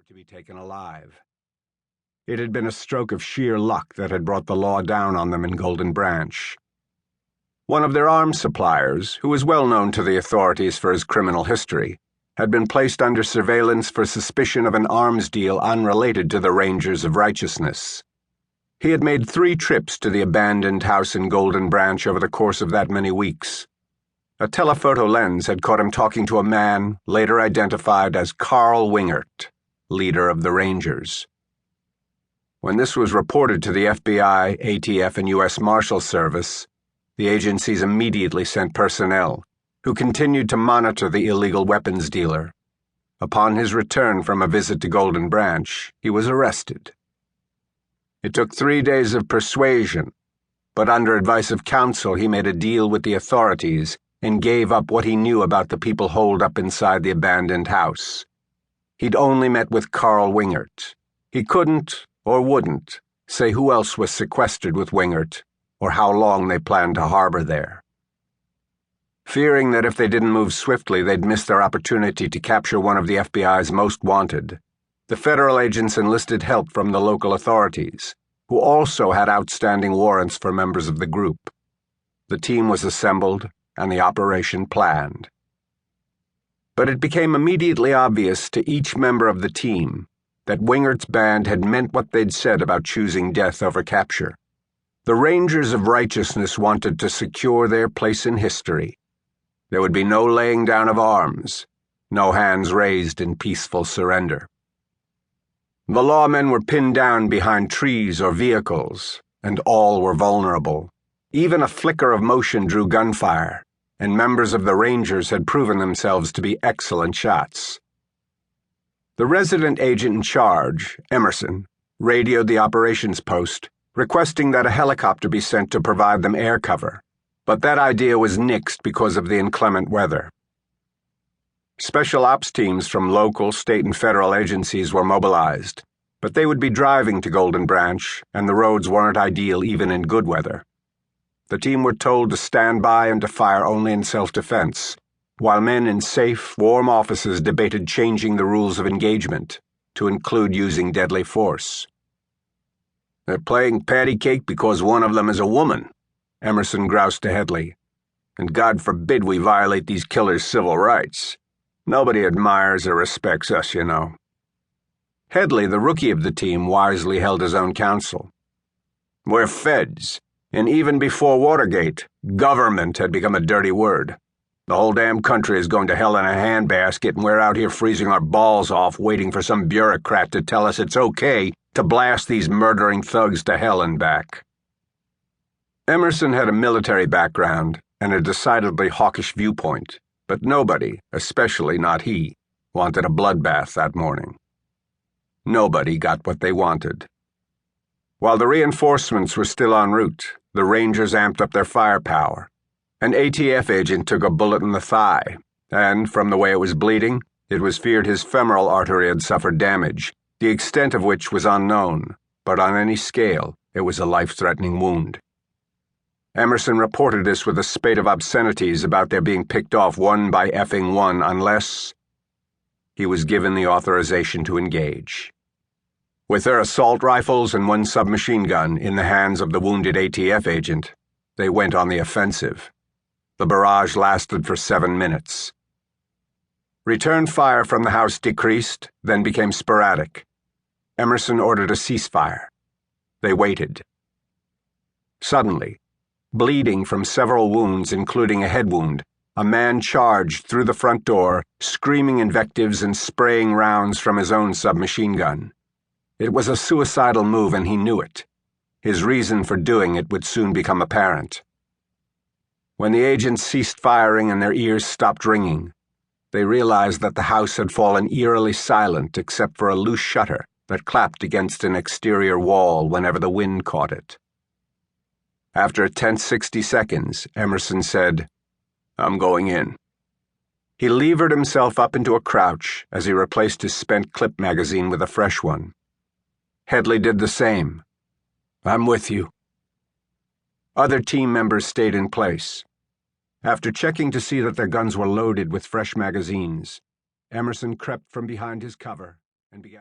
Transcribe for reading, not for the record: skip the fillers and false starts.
to be taken alive. It had been a stroke of sheer luck that had brought the law down on them in Golden Branch. One of their arms suppliers, who was well known to the authorities for his criminal history, had been placed under surveillance for suspicion of an arms deal unrelated to the Rangers of Righteousness. He had made 3 trips to the abandoned house in Golden Branch over the course of that many weeks. A telephoto lens had caught him talking to a man later identified as Carl Wingert, leader of the Rangers. When this was reported to the FBI, ATF, and U.S. Marshal Service, the agencies immediately sent personnel, who continued to monitor the illegal weapons dealer. Upon his return from a visit to Golden Branch, he was arrested. It took 3 days of persuasion, but under advice of counsel he made a deal with the authorities and gave up what he knew about the people holed up inside the abandoned house. He'd only met with Carl Wingert. He couldn't, or wouldn't, say who else was sequestered with Wingert, or how long they planned to harbor there. Fearing that if they didn't move swiftly they'd miss their opportunity to capture one of the FBI's most wanted, the federal agents enlisted help from the local authorities, who also had outstanding warrants for members of the group. The team was assembled and the operation planned. But it became immediately obvious to each member of the team that Wingert's band had meant what they'd said about choosing death over capture. The Rangers of Righteousness wanted to secure their place in history. There would be no laying down of arms, no hands raised in peaceful surrender. The lawmen were pinned down behind trees or vehicles, and all were vulnerable. Even a flicker of motion drew gunfire, and members of the Rangers had proven themselves to be excellent shots. The resident agent in charge, Emerson, radioed the operations post, requesting that a helicopter be sent to provide them air cover, but that idea was nixed because of the inclement weather. Special ops teams from local, state, and federal agencies were mobilized, but they would be driving to Golden Branch, and the roads weren't ideal even in good weather. The team were told to stand by and to fire only in self-defense, while men in safe, warm offices debated changing the rules of engagement to include using deadly force. "They're playing patty cake because one of them is a woman," Emerson groused to Headley. "And God forbid we violate these killers' civil rights. Nobody admires or respects us, you know." Headley, the rookie of the team, wisely held his own counsel. "We're feds, and even before Watergate, government had become a dirty word. The whole damn country is going to hell in a handbasket, and we're out here freezing our balls off waiting for some bureaucrat to tell us it's okay to blast these murdering thugs to hell and back." Emerson had a military background and a decidedly hawkish viewpoint, but nobody, especially not he, wanted a bloodbath that morning. Nobody got what they wanted. While the reinforcements were still en route, the Rangers amped up their firepower. An ATF agent took a bullet in the thigh, and, from the way it was bleeding, it was feared his femoral artery had suffered damage, the extent of which was unknown, but on any scale, it was a life-threatening wound. Emerson reported this with a spate of obscenities about their being picked off one by effing one unless he was given the authorization to engage. With their assault rifles and 1 submachine gun in the hands of the wounded ATF agent, they went on the offensive. The barrage lasted for 7 minutes. Return fire from the house decreased, then became sporadic. Emerson ordered a ceasefire. They waited. Suddenly, bleeding from several wounds, including a head wound, a man charged through the front door, screaming invectives and spraying rounds from his own submachine gun. It was a suicidal move, and he knew it. His reason for doing it would soon become apparent. When the agents ceased firing and their ears stopped ringing, they realized that the house had fallen eerily silent except for a loose shutter that clapped against an exterior wall whenever the wind caught it. After a tense 60 seconds, Emerson said, "I'm going in." He levered himself up into a crouch as he replaced his spent clip magazine with a fresh one. Headley did the same. "I'm with you." Other team members stayed in place. After checking to see that their guns were loaded with fresh magazines, Emerson crept from behind his cover and began